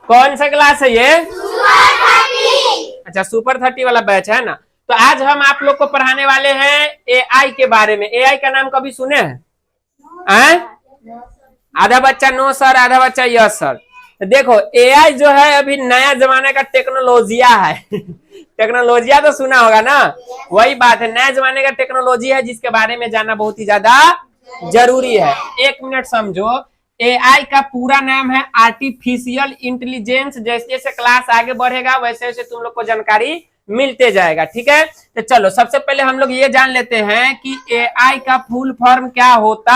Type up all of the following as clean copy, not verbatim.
कौन सा क्लास है ये? अच्छा, सुपर 30 वाला बैच है ना। तो आज हम आप लोग को पढ़ाने वाले हैं एआई के बारे में। एआई का नाम कभी सुने हैं? आधा बच्चा नो सर, आधा बच्चा यस सर। तो देखो, एआई जो है अभी नया जमाने का टेक्नोलॉजिया है। टेक्नोलॉजिया तो सुना होगा ना, वही बात है, नया जमाने का टेक्नोलॉजी है जिसके बारे में जानना बहुत ही ज्यादा जरूरी है। एक मिनट समझो, एआई का पूरा नाम है आर्टिफिशियल इंटेलिजेंस। जैसे जैसे क्लास आगे बढ़ेगा वैसे वैसे तुम लोग को जानकारी मिलते जाएगा, ठीक है। तो चलो सबसे पहले हम लोग ये जान लेते हैं कि एआई का फुल फॉर्म क्या होता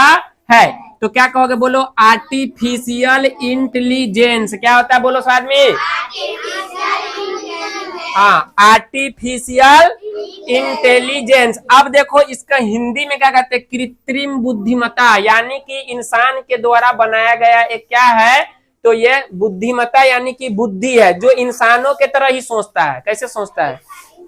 है। तो क्या कहोगे, बोलो आर्टिफिशियल इंटेलिजेंस। क्या होता है बोलो साथ में? हाँ, आर्टिफिशियल इंटेलिजेंस। अब देखो इसका हिंदी में क्या कहते हैं, कृत्रिम बुद्धिमत्ता, यानी कि इंसान के द्वारा बनाया गया एक क्या है, तो ये बुद्धिमत्ता यानी कि बुद्धि है जो इंसानों के तरह ही सोचता है। कैसे सोचता है?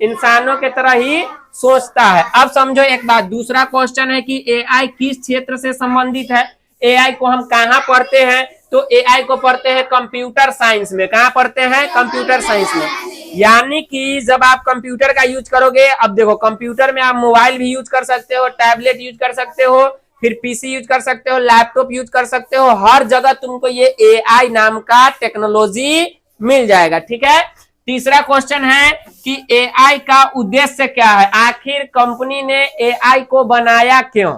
इंसानों के तरह ही सोचता है। अब समझो एक बात, दूसरा क्वेश्चन है कि एआई किस क्षेत्र से संबंधित है। एआई को हम कहाँ पढ़ते हैं, तो एआई को पढ़ते हैं कंप्यूटर साइंस में। कहाँ पढ़ते हैं? कंप्यूटर साइंस में। यानी कि जब आप कंप्यूटर का यूज करोगे, अब देखो कंप्यूटर में आप मोबाइल भी यूज कर सकते हो, टैबलेट यूज कर सकते हो, फिर पीसी यूज कर सकते हो, लैपटॉप यूज कर सकते हो। हर जगह तुमको ये एआई नाम का टेक्नोलॉजी मिल जाएगा, ठीक है। तीसरा क्वेश्चन है कि एआई का उद्देश्य क्या है, आखिर कंपनी ने एआई को बनाया क्यों।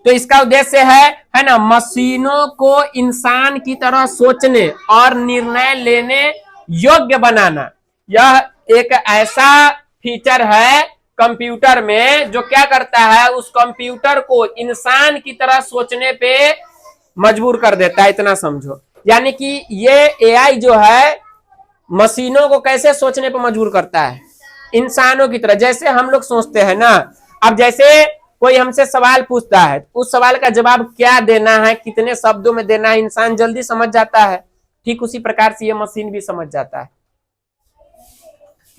तो इसका उद्देश्य है ना, मशीनों को इंसान की तरह सोचने और निर्णय लेने योग्य बनाना। यह एक ऐसा फीचर है कंप्यूटर में जो क्या करता है, उस कंप्यूटर को इंसान की तरह सोचने पे मजबूर कर देता है, इतना समझो। यानी कि ये एआई जो है मशीनों को कैसे सोचने पर मजबूर करता है, इंसानों की तरह जैसे हम लोग सोचते हैं ना। अब जैसे कोई हमसे सवाल पूछता है, उस सवाल का जवाब क्या देना है, कितने शब्दों में देना है, इंसान जल्दी समझ जाता है। ठीक उसी प्रकार से ये मशीन भी समझ जाता है।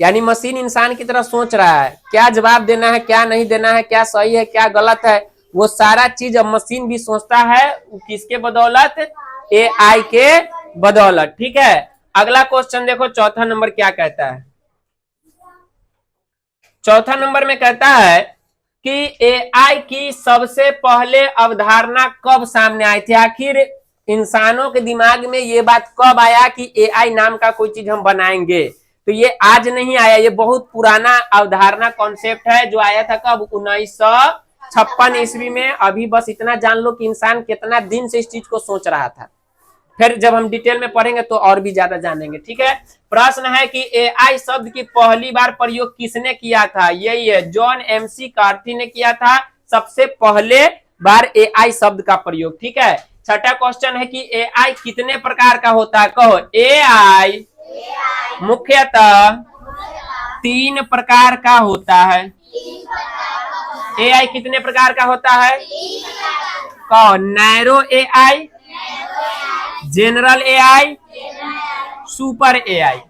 यानी मशीन इंसान की तरह सोच रहा है, क्या जवाब देना है, क्या नहीं देना है, क्या सही है, क्या गलत है, वो सारा चीज अब मशीन भी सोचता है। किसके बदौलत? एआई के बदौलत, ठीक है। अगला क्वेश्चन देखो, चौथा नंबर क्या कहता है। चौथा नंबर में कहता है कि एआई की सबसे पहले अवधारणा कब सामने आई थी। आखिर इंसानों के दिमाग में ये बात कब आया कि एआई नाम का कोई चीज हम बनाएंगे। तो ये आज नहीं आया, ये बहुत पुराना अवधारणा कॉन्सेप्ट है जो आया था कब, 1956 ईस्वी में। अभी बस इतना जान लो कि इंसान कितना दिन से इस चीज को सोच रहा था। फिर जब हम डिटेल में पढ़ेंगे तो और भी ज्यादा जानेंगे, ठीक है। प्रश्न है कि एआई शब्द की पहली बार प्रयोग किसने किया था। यही है, जॉन एमसी कार्थी ने किया था सबसे पहले बार एआई शब्द का प्रयोग, ठीक है। छठा क्वेश्चन है कि एआई कितने प्रकार का होता है। कहो, एआई मुख्यतः 3 प्रकार का होता है। एआई कितने प्रकार का होता है? कहो, narrow AI, general AI, super AI.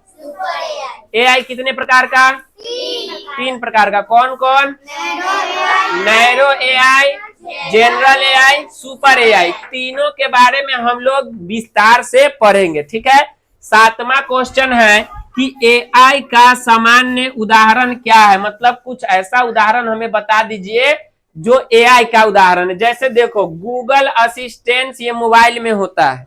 AI कितने प्रकार का? 3 प्रकार का। कौन कौन? Narrow AI, general AI, super AI. तीनों के बारे में हम लोग विस्तार से पढ़ेंगे, ठीक है। 7वां क्वेश्चन है कि एआई का सामान्य उदाहरण क्या है। मतलब कुछ ऐसा उदाहरण हमें बता दीजिए जो एआई का उदाहरण है। जैसे देखो, गूगल असिस्टेंट ये मोबाइल में होता है,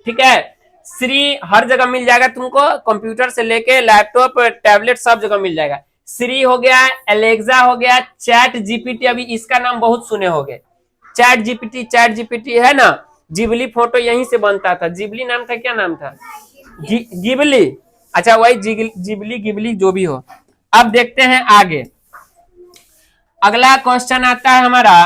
ठीक है। श्री हर जगह मिल जाएगा तुमको, कंप्यूटर से लेके लैपटॉप, टैबलेट सब जगह मिल जाएगा। श्री हो गया, एलेक्सा हो गया, चैट जीपीटी, अभी इसका नाम बहुत सुने होंगे, चैट जीपीटी है ना। जिबली फोटो यहीं से बनता था, जिबली नाम था, क्या नाम था? गिबली। अच्छा, वही जिबली गिबली जो भी हो। अब देखते हैं आगे। अगला क्वेश्चन आता है हमारा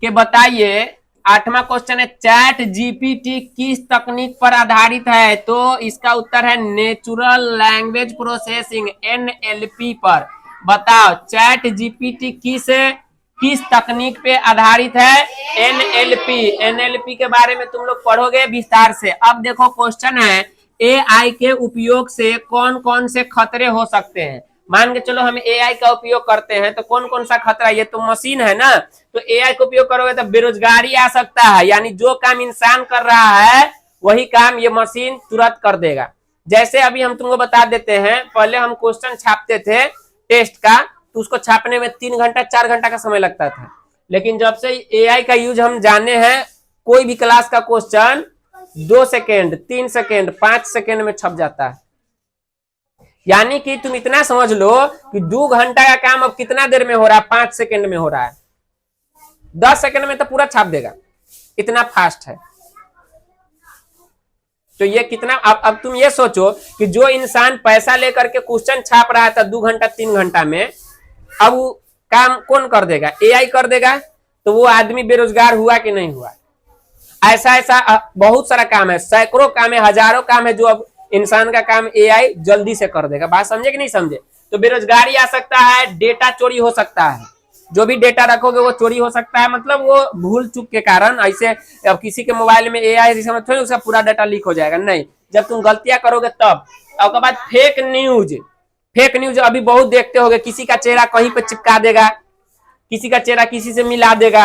कि बताइए, 8वां क्वेश्चन है, चैट जीपीटी किस तकनीक पर आधारित है। तो इसका उत्तर है नेचुरल लैंग्वेज प्रोसेसिंग, एनएलपी पर। बताओ, चैट जीपीटी किस तकनीक पे आधारित है? एनएलपी। एनएलपी के बारे में तुम लोग पढ़ोगे विस्तार से। अब देखो क्वेश्चन है, एआई के उपयोग से कौन कौन से खतरे हो सकते हैं। मान के चलो हम एआई का उपयोग करते हैं तो कौन कौन सा खतरा, ये तो मशीन है ना, तो एआई का उपयोग करोगे तो बेरोजगारी आ सकता है, यानी जो काम इंसान कर रहा है वही काम ये मशीन तुरंत कर देगा। जैसे अभी हम तुमको बता देते हैं, पहले हम क्वेश्चन छापते थे टेस्ट का, तो उसको छापने में 3 घंटा 4 घंटा का समय लगता था, लेकिन जब से एआई का यूज हम जाने हैं, कोई भी क्लास का क्वेश्चन 2 सेकेंड 3 सेकेंड 5 सेकेंड में छप जाता है। यानी कि तुम इतना समझ लो कि 2 घंटा का काम अब कितना देर में हो रहा है, 5 सेकेंड में हो रहा है। 10 सेकेंड में तो पूरा छाप देगा, इतना फास्ट है। तो ये कितना, अब तुम ये सोचो कि जो इंसान पैसा लेकर के क्वेश्चन छाप रहा था 2 घंटा 3 घंटा में, अब वो काम कौन कर देगा? एआई कर देगा। तो वो आदमी बेरोजगार हुआ कि नहीं हुआ? ऐसा ऐसा बहुत सारा काम है, सैकड़ों काम है, हजारों काम है, जो अब इंसान का काम एआई जल्दी से कर देगा। बात समझे कि नहीं समझे? तो बेरोजगारी आ सकता है, डेटा चोरी हो सकता है, जो भी डेटा रखोगे वो चोरी हो सकता है, मतलब वो भूल चूक के कारण। ऐसे अब किसी के मोबाइल में एआई जैसे थोड़ी उसका पूरा डाटा लीक हो जाएगा, नहीं। जब तुम गलतियां करोगे तब। उसके बाद फेक न्यूज अभी बहुत देखते होगे, किसी का चेहरा कहीं पे चिपका देगा, किसी का चेहरा किसी से मिला देगा,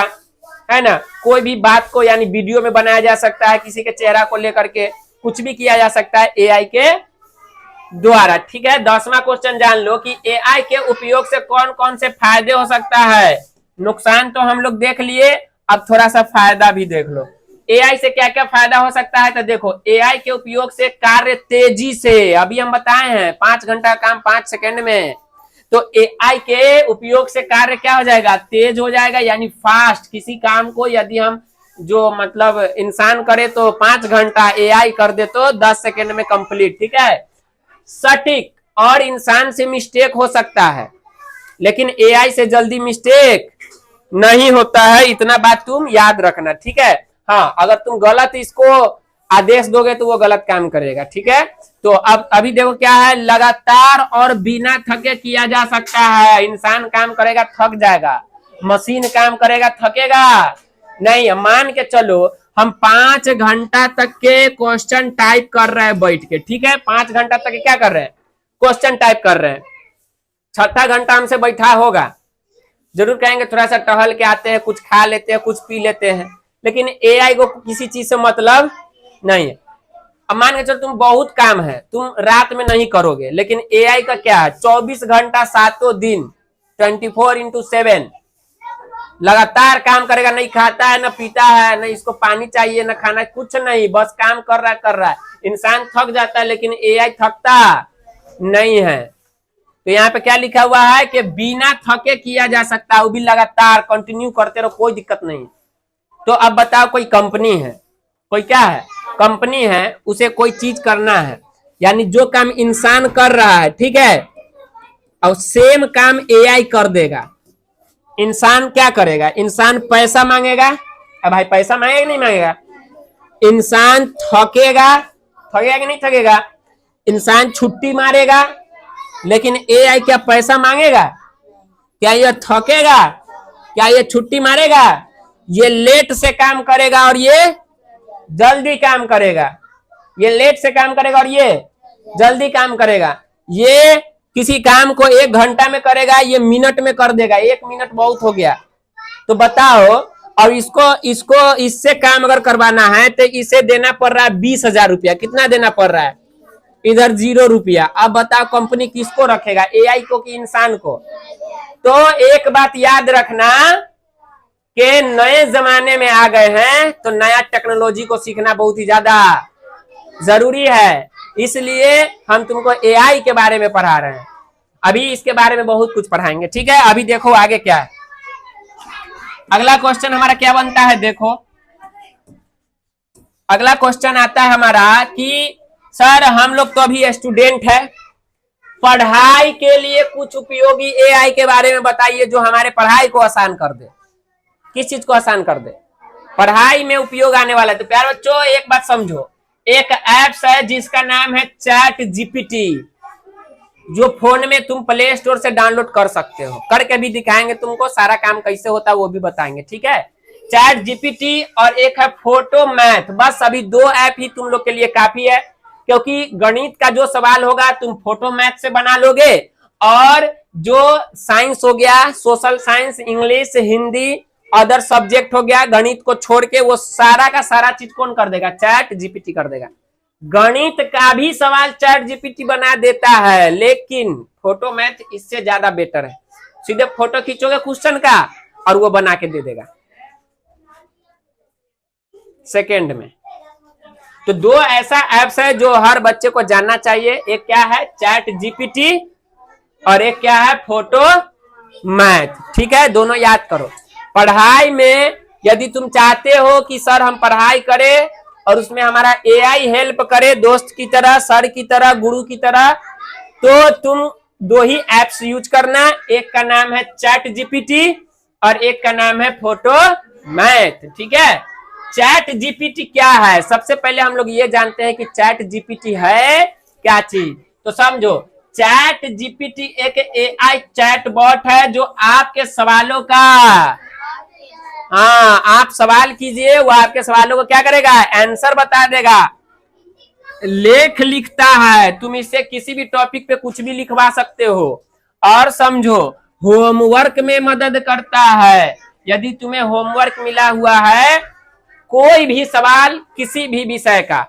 है ना। कोई भी बात को यानी वीडियो में बनाया जा सकता है, किसी के चेहरा को लेकर के कुछ भी किया जा सकता है एआई के द्वारा। ठीक है, 10वां क्वेश्चन जान लो कि एआई के उपयोग से कौन कौन से फायदे हो सकता है। नुकसान तो हम लोग देख लिए, अब थोड़ा सा फायदा भी देख लो। एआई से क्या क्या फायदा हो सकता है? तो देखो, एआई के उपयोग से कार्य तेजी से, अभी हम बताए हैं 5 घंटा काम 5 सेकंड में, तो एआई के उपयोग से कार्य क्या हो जाएगा? तेज हो जाएगा, यानी फास्ट। किसी काम को यदि हम जो मतलब इंसान करे तो 5 घंटा, एआई कर दे तो 10 सेकंड में कंप्लीट। ठीक है, सटीक, और इंसान से मिस्टेक हो सकता है, लेकिन एआई से जल्दी मिस्टेक नहीं होता है, इतना बात तुम याद रखना। ठीक है, हाँ, अगर तुम गलत इसको आदेश दोगे तो वो गलत काम करेगा। ठीक है, तो अब अभी देखो क्या है, लगातार और बिना थके किया जा सकता है। इंसान काम करेगा थक जाएगा, मशीन काम करेगा थकेगा नहीं। मान के चलो हम 5 घंटा तक के क्वेश्चन टाइप कर रहे हैं बैठ के। ठीक है, 5 घंटा तक क्या कर रहे हैं? क्वेश्चन टाइप कर रहे हैं। 6ठा घंटा हमसे बैठा होगा, जरूर कहेंगे थोड़ा सा टहल के आते हैं, कुछ खा लेते हैं, कुछ पी लेते हैं, लेकिन एआई को किसी चीज से मतलब नहीं है। अब मान के चलो तुम बहुत काम है, तुम रात में नहीं करोगे, लेकिन एआई का क्या है? 24 घंटा 7 दिन 24/7 लगातार काम करेगा। नहीं खाता है, न पीता है, न इसको पानी चाहिए, न खाना, कुछ नहीं, बस काम कर रहा है। इंसान थक जाता है, लेकिन एआई थकता नहीं है। तो यहाँ पे क्या लिखा हुआ है कि बिना थके किया जा सकता है, वो भी लगातार कंटिन्यू करते रहो, कोई दिक्कत नहीं। तो अब बताओ, कोई कंपनी है, कोई क्या है, कंपनी है, उसे कोई चीज करना है, यानी जो काम इंसान कर रहा है, ठीक है, और सेम काम एआई कर देगा। इंसान क्या करेगा? इंसान पैसा मांगेगा, अब भाई पैसा मांगेगा नहीं मांगेगा? इंसान थकेगा कि नहीं थकेगा? इंसान छुट्टी मारेगा, लेकिन एआई क्या पैसा मांगेगा? क्या ये थकेगा? क्या ये छुट्टी मारेगा? ये लेट से काम करेगा और ये जल्दी काम करेगा। ये लेट से काम करेगा और ये जल्दी काम करेगा। ये किसी काम को 1 घंटा में करेगा, ये मिनट में कर देगा। 1 मिनट बहुत हो गया। तो बताओ, और इसको इससे काम अगर करवाना है तो इसे देना पड़ रहा है 20,000 रुपया। कितना देना पड़ रहा है? इधर 0 रुपया। अब बताओ कंपनी किसको रखेगा, एआई को कि इंसान को? तो एक बात याद रखना कि नए जमाने में आ गए हैं, तो नया टेक्नोलॉजी को सीखना बहुत ही ज्यादा जरूरी है। इसलिए हम तुमको एआई के बारे में पढ़ा रहे हैं। अभी इसके बारे में बहुत कुछ पढ़ाएंगे। ठीक है, अभी देखो आगे क्या है। अगला क्वेश्चन हमारा क्या बनता है? देखो, अगला क्वेश्चन आता है हमारा कि सर हम लोग तो अभी स्टूडेंट है, पढ़ाई के लिए कुछ उपयोगी एआई के बारे में बताइए जो हमारे पढ़ाई को आसान कर दे। किस चीज को आसान कर दे? पढ़ाई में उपयोग आने वाला है। तो प्यारे बच्चों, एक बात समझो, एक ऐप्स है जिसका नाम है चैट जीपीटी, जो फोन में तुम प्ले स्टोर से डाउनलोड कर सकते हो। करके भी दिखाएंगे तुमको, सारा काम कैसे होता है वो भी बताएंगे। ठीक है, चैट जीपीटी और एक है फोटो मैथ। बस अभी 2 ऐप ही तुम लोग के लिए काफी है, क्योंकि गणित का जो सवाल होगा तुम फोटो मैथ से बना लोगे, और जो साइंस हो गया, social science, English, Hindi, other subject हो गया, गणित को छोड़ के वो सारा का सारा चीज कौन कर देगा? चैट जीपीटी कर देगा। गणित का भी सवाल चैट जीपीटी बना देता है, लेकिन फोटो मैथ इससे ज्यादा बेटर है। सीधे फोटो खींचोगे क्वेश्चन का और वो बना के दे देगा सेकेंड में। तो दो ऐसा एप्स है जो हर बच्चे को जानना चाहिए। एक क्या है? चैट जीपीटी, और एक क्या है? Photo math. ठीक है, दोनों याद करो। पढ़ाई में यदि तुम चाहते हो कि सर हम पढ़ाई करें और उसमें हमारा एआई हेल्प करे, दोस्त की तरह, सर की तरह, गुरु की तरह, तो तुम दो ही एप्स यूज करना। एक का नाम है चैट जीपीटी और एक का नाम है फोटो मैथ। ठीक है, चैट जीपीटी क्या है? सबसे पहले हम लोग ये जानते हैं कि चैट जीपीटी है क्या चीज। तो समझो, चैट जीपीटी एक एआई चैट बॉट है जो आपके सवालों का, हाँ, आप सवाल कीजिए, वो आपके सवालों को क्या करेगा? आंसर बता देगा। लेख लिखता है, तुम इससे किसी भी टॉपिक पे कुछ भी लिखवा सकते हो। और समझो, होमवर्क में मदद करता है। यदि तुम्हें होमवर्क मिला हुआ है, कोई भी सवाल किसी भी विषय का,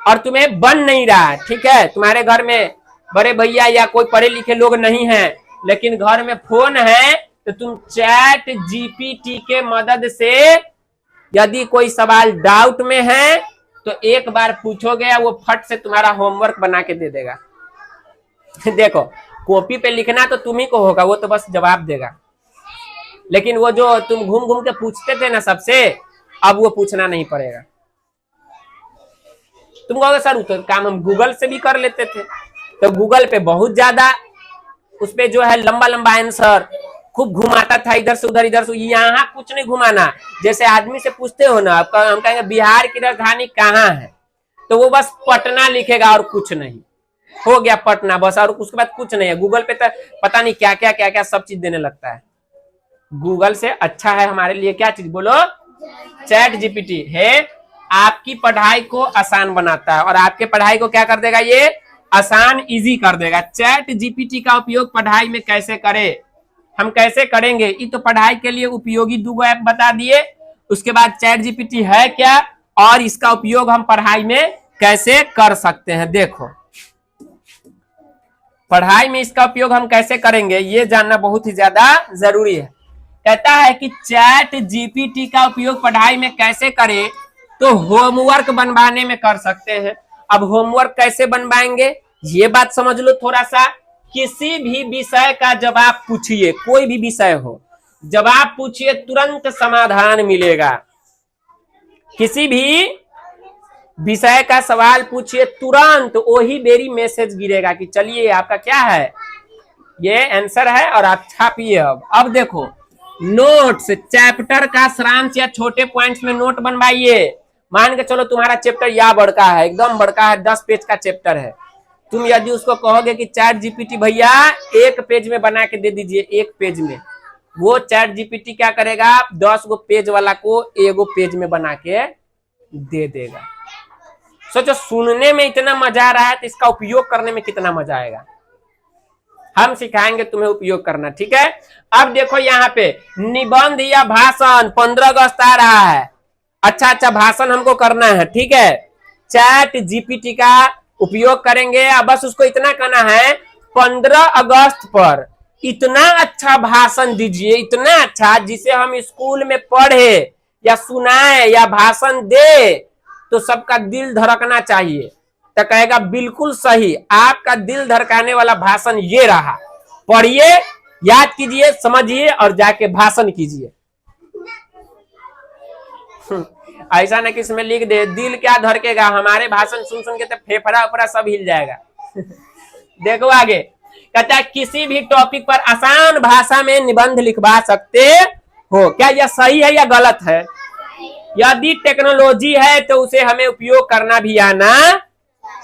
और तुम्हें बन नहीं रहा है, ठीक है, तुम्हारे घर में बड़े भैया या कोई पढ़े लिखे लोग नहीं हैं, लेकिन घर में फोन है, तो तुम चैट जीपीटी के मदद से यदि कोई सवाल डाउट में है तो एक बार पूछोगे, वो फट से तुम्हारा होमवर्क बना के दे देगा। देखो, कॉपी पे लिखना तो तुम ही को होगा, वो तो बस जवाब देगा। लेकिन वो जो तुम घूम घूम के पूछते थे ना सबसे, अब वो पूछना नहीं पड़ेगा। तुम कहोगे सर तो काम हम गूगल से भी कर लेते थे। तो गूगल पे बहुत ज्यादा उस पे जो है लंबा लंबा आंसर खूब घुमाता था, इधर से उधर, इधर से। यहाँ कुछ नहीं घुमाना। जैसे आदमी से पूछते हो ना, हम कहेंगे बिहार की राजधानी कहाँ है, तो वो बस पटना लिखेगा और कुछ नहीं, हो गया पटना बस, और उसके बाद कुछ नहीं है। गूगल पे तो पता नहीं क्या क्या सब चीज देने लगता है। गूगल से अच्छा है हमारे लिए क्या चीज? बोलो, चैट जीपीटी है। आपकी पढ़ाई को आसान बनाता है और आपके पढ़ाई को क्या कर देगा? ये आसान, इजी कर देगा। चैट जीपीटी का उपयोग पढ़ाई में कैसे करें, हम कैसे करेंगे, ये तो पढ़ाई के लिए उपयोगी दो ऐप बता दिए। उसके बाद चैट जीपीटी है क्या और इसका उपयोग हम पढ़ाई में कैसे कर सकते हैं। देखो, पढ़ाई में इसका उपयोग हम कैसे करेंगे ये जानना बहुत ही ज्यादा जरूरी है। कहता है कि चैट जीपीटी का उपयोग पढ़ाई में कैसे करें, तो होमवर्क बनवाने में कर सकते हैं। अब होमवर्क कैसे बनवाएंगे ये बात समझ लो थोड़ा सा। किसी भी विषय का जवाब पूछिए, कोई भी विषय हो, जवाब पूछिए, तुरंत समाधान मिलेगा। किसी भी विषय का सवाल पूछिए, तुरंत वही बेरी मैसेज गिरेगा कि चलिए आपका क्या है, ये आंसर है और आप छापिए। अब देखो, नोट्स, चैप्टर का सारांश या छोटे पॉइंट्स में नोट बनवाइए। मान के चलो तुम्हारा चैप्टर या बड़का है, एकदम बड़का है, 10 पेज का चैप्टर है। तुम यदि उसको कहोगे कि चैट जीपीटी भैया एक पेज में बना के दे दीजिए, एक पेज में, वो चैट जीपीटी क्या करेगा? 10 गो पेज वाला को एगो पेज में बना के दे देगा। सोचो, सुनने में इतना मजा आ रहा है तो इसका उपयोग करने में कितना मजा आएगा। हम सिखाएंगे तुम्हें उपयोग करना, ठीक है। अब देखो यहाँ पे निबंध या भाषण 15 अगस्त आ रहा है। अच्छा भाषण हमको करना है, ठीक है। चैट जीपीटी का उपयोग करेंगे। अब बस उसको इतना कहना है 15 अगस्त पर इतना अच्छा भाषण दीजिए, इतना अच्छा जिसे हम स्कूल में पढ़े या सुनाए या भाषण दे तो सबका दिल धड़कना चाहिए। तो कहेगा बिल्कुल सही, आपका दिल धड़काने वाला भाषण ये रहा, पढ़िए, याद कीजिए, समझिए और जाके भाषण कीजिए। ऐसा ना कि इसमें लिख दे दिल क्या धड़केगा, हमारे भाषण सुन सुन के तो फेफड़ा उफड़ा सब हिल जाएगा। देखो आगे कहता है किसी भी टॉपिक पर आसान भाषा में निबंध लिखवा सकते हो। क्या यह सही है या गलत है? यदि टेक्नोलॉजी है तो उसे हमें उपयोग करना भी आना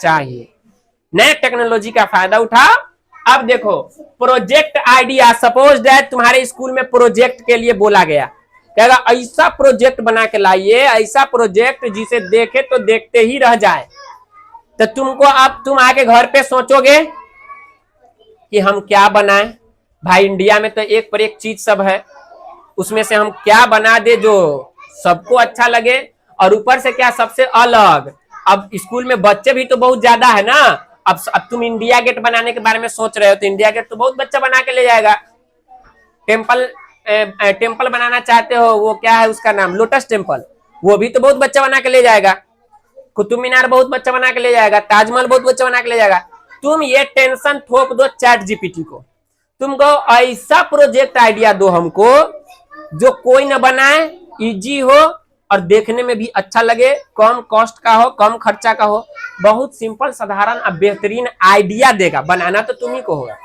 चाहिए। नए टेक्नोलॉजी का फायदा उठाओ। अब देखो, प्रोजेक्ट आइडिया, सपोज दैट तुम्हारे स्कूल में प्रोजेक्ट के लिए बोला गया, कहेगा ऐसा प्रोजेक्ट बना के लाइए, ऐसा प्रोजेक्ट जिसे देखे तो देखते ही रह जाए। तो तुमको अब तुम आके घर पे सोचोगे कि हम क्या बनाएं। भाई इंडिया में तो एक पर एक चीज सब है, उसमें से हम क्या बना दे जो सबको अच्छा लगे, और ऊपर से क्या सबसे अलग। अब स्कूल में बच्चे भी तो बहुत ज्यादा है ना। अब तुम इंडिया गेट बनाने के बारे में सोच रहे हो, तो इंडिया गेट तो बहुत बच्चा बना के ले जाएगा। टेम्पल टेम्पल बनाना चाहते हो, वो क्या है उसका नाम, लोटस टेम्पल, वो भी तो बहुत बच्चा बना के ले जाएगा। कुतुब मीनार बहुत बच्चा बना के ले जाएगा, ताजमहल बहुत बच्चा बना के ले जाएगा। तुम ये टेंशन थोप दो चैट जीपीटी को, तुमको ऐसा प्रोजेक्ट आइडिया दो हमको जो कोई न बनाए, इजी हो और देखने में भी अच्छा लगे, कम कॉस्ट का हो, कम खर्चा का हो, बहुत सिंपल साधारण और बेहतरीन आइडिया देगा। बनाना तो तुम ही को होगा,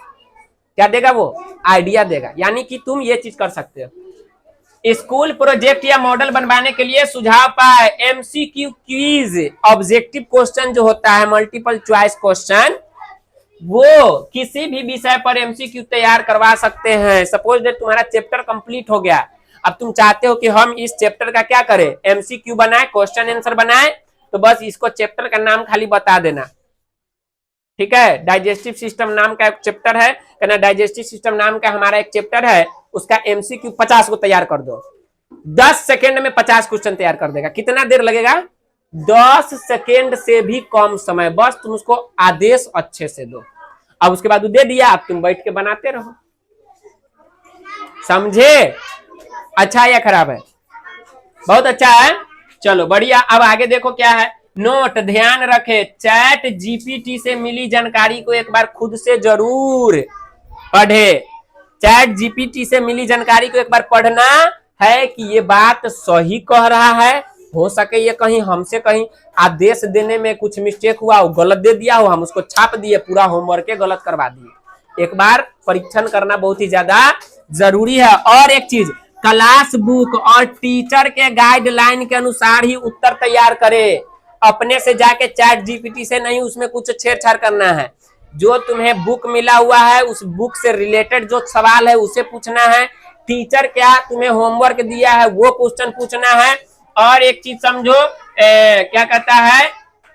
क्या देगा वो, आइडिया देगा। यानी कि तुम ये चीज कर सकते हो। स्कूल प्रोजेक्ट या मॉडल बनवाने के लिए सुझाव पाए, एमसीक्यू क्विज, ऑब्जेक्टिव क्वेश्चन जो होता है, मल्टीपल चॉइस क्वेश्चन, वो किसी भी विषय पर एमसीक्यू तैयार करवा सकते हैं। सपोज दैट तुम्हारा चैप्टर कंप्लीट हो गया, अब तुम चाहते हो कि हम इस चैप्टर का क्या करें, एमसीक्यू बनाए, क्वेश्चन आंसर बनाए, तो बस इसको चैप्टर का नाम खाली बता देना, ठीक है। डाइजेस्टिव सिस्टम नाम का एक चैप्टर है, कहना डाइजेस्टिव सिस्टम नाम का हमारा एक चैप्टर है, उसका एमसीक्यू 50 को तैयार कर दो। 10 सेकेंड में 50 क्वेश्चन तैयार कर देगा। कितना देर लगेगा, 10 सेकेंड से भी कम समय, बस तुम उसको आदेश अच्छे से दो। अब उसके बाद वो दे दिया, अब तुम बैठ के बनाते रहो। समझे, अच्छा या खराब है, बहुत अच्छा है, चलो बढ़िया। अब आगे देखो क्या है, नोट, ध्यान रखे, चैट जीपीटी से मिली जानकारी को एक बार खुद से जरूर पढ़े। चैट जीपीटी से मिली जानकारी को एक बार पढ़ना है कि ये बात सही कह रहा है, हो सके ये कहीं हमसे कहीं आदेश देने में कुछ मिस्टेक हुआ हो, गलत दे दिया हो, हम उसको छाप दिए, पूरा होमवर्क के गलत करवा दिए। एक बार परीक्षण करना बहुत ही ज्यादा जरूरी है। और एक चीज, क्लास बुक और टीचर के गाइडलाइन के अनुसार ही उत्तर तैयार करे, अपने से जाके चैट जीपीटी से नहीं उसमें कुछ छेड़छाड़ करना है। जो तुम्हें बुक मिला हुआ है उस बुक से रिलेटेड जो सवाल है उसे पूछना है, टीचर क्या तुम्हें होमवर्क दिया है वो क्वेश्चन पूछना है। और एक चीज समझो, क्या कहता है,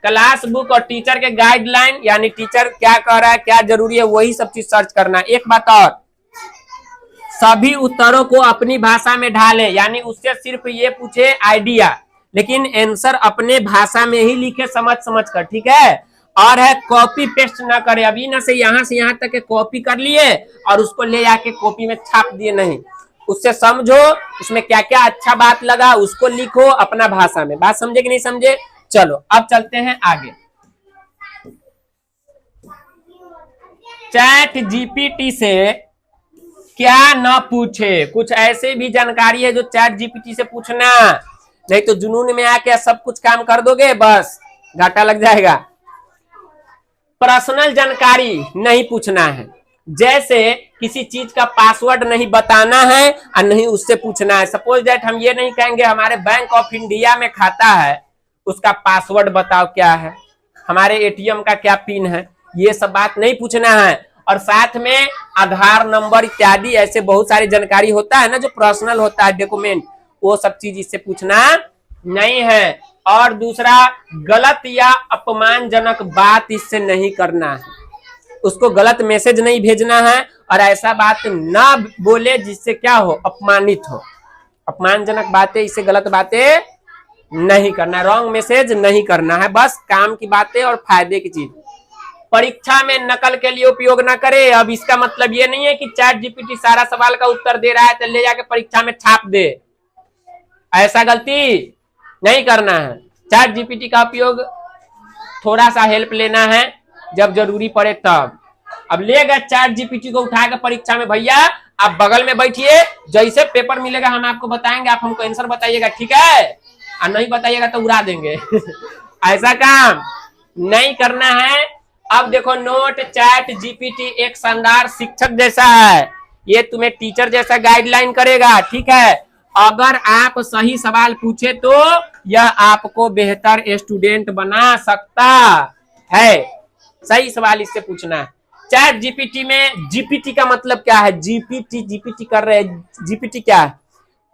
क्लास बुक और टीचर के गाइडलाइन, यानी टीचर क्या कह रहा है, क्या जरूरी है, वही सब चीज सर्च करना। एक बात और, सभी उत्तरों को अपनी भाषा में ढाले, यानी उससे सिर्फ ये पूछे आइडिया, लेकिन आंसर अपने भाषा में ही लिखे, समझ समझ कर, ठीक है। और है कॉपी पेस्ट ना करे, अभी ना से यहाँ तक कॉपी कर लिए और उसको ले जाके कॉपी में छाप दिए, नहीं, उससे समझो उसमें क्या क्या अच्छा बात लगा उसको लिखो अपना भाषा में। बात समझे कि नहीं समझे, चलो अब चलते हैं आगे। चैट जीपीटी से क्या न पूछे, कुछ ऐसे भी जानकारी है जो चैट जीपीटी से पूछना, नहीं तो जुनून में आके सब कुछ काम कर दोगे, बस घाटा लग जाएगा। पर्सनल जानकारी नहीं पूछना है, जैसे किसी चीज का पासवर्ड नहीं बताना है और नहीं उससे पूछना है। सपोज दैट हम ये नहीं कहेंगे हमारे बैंक ऑफ इंडिया में खाता है, उसका पासवर्ड बताओ क्या है, हमारे एटीएम का क्या पिन है, ये सब बात नहीं पूछना है। और साथ में आधार नंबर इत्यादि ऐसे बहुत सारी जानकारी होता है ना जो पर्सनल होता है, डॉक्यूमेंट, वो सब चीज इससे पूछना नहीं है। और दूसरा, गलत या अपमानजनक बात इससे नहीं करना है, उसको गलत मैसेज नहीं भेजना है और ऐसा बात ना बोले जिससे क्या हो, अपमानित हो। अपमानजनक बातें, इससे गलत बातें नहीं करना, रॉन्ग मैसेज नहीं करना है, बस काम की बातें और फायदे की चीज। परीक्षा में नकल के लिए उपयोग ना करे। अब इसका मतलब ये नहीं है कि चैट जीपीटी सारा सवाल का उत्तर दे रहा है तो ले जाके परीक्षा में छाप दे, ऐसा गलती नहीं करना है। चैट जीपीटी का उपयोग थोड़ा सा हेल्प लेना है जब जरूरी पड़े तब। अब ले गए चैट जीपीटी को उठा के परीक्षा में, भैया आप बगल में बैठिए, जैसे पेपर मिलेगा हम आपको बताएंगे, आप हमको आंसर बताइएगा, ठीक है, और नहीं बताइएगा तो उड़ा देंगे ऐसा काम नहीं करना है। अब देखो नोट, चैट जीपीटी एक शानदार शिक्षक जैसा है, ये तुम्हें टीचर जैसा गाइडलाइन करेगा, ठीक है। अगर आप सही सवाल पूछे तो यह आपको बेहतर स्टूडेंट बना सकता है। सही सवाल इससे पूछना है। चैट जीपीटी में जीपीटी का मतलब क्या है, जीपीटी कर रहे हैं, जीपीटी क्या है,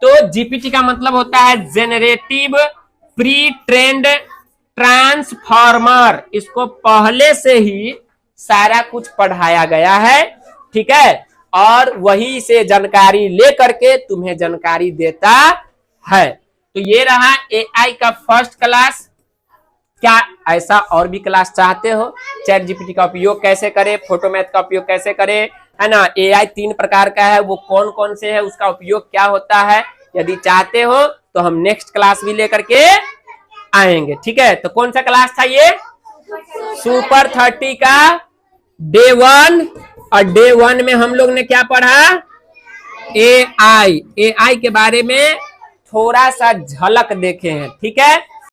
तो जीपीटी का मतलब होता है जेनरेटिव प्री ट्रेंड ट्रांसफॉर्मर। इसको पहले से ही सारा कुछ पढ़ाया गया है, ठीक है। और वही से जानकारी लेकर के तुम्हें जानकारी देता है। तो ये रहा एआई का फर्स्ट क्लास। क्या ऐसा और भी क्लास चाहते हो? चैट जीपीटी का उपयोग कैसे करें, फोटो मैथ का उपयोग कैसे करें, है ना, एआई 3 प्रकार का है, वो कौन कौन से है, उसका उपयोग क्या होता है, यदि चाहते हो तो हम नेक्स्ट क्लास भी लेकर के आएंगे। ठीक है, तो कौन सा क्लास था ये? सुपर 30 का डे 1। और डे 1 में हम लोग ने क्या पढ़ा? एआई के बारे में थोड़ा सा झलक देखे हैं। ठीक है,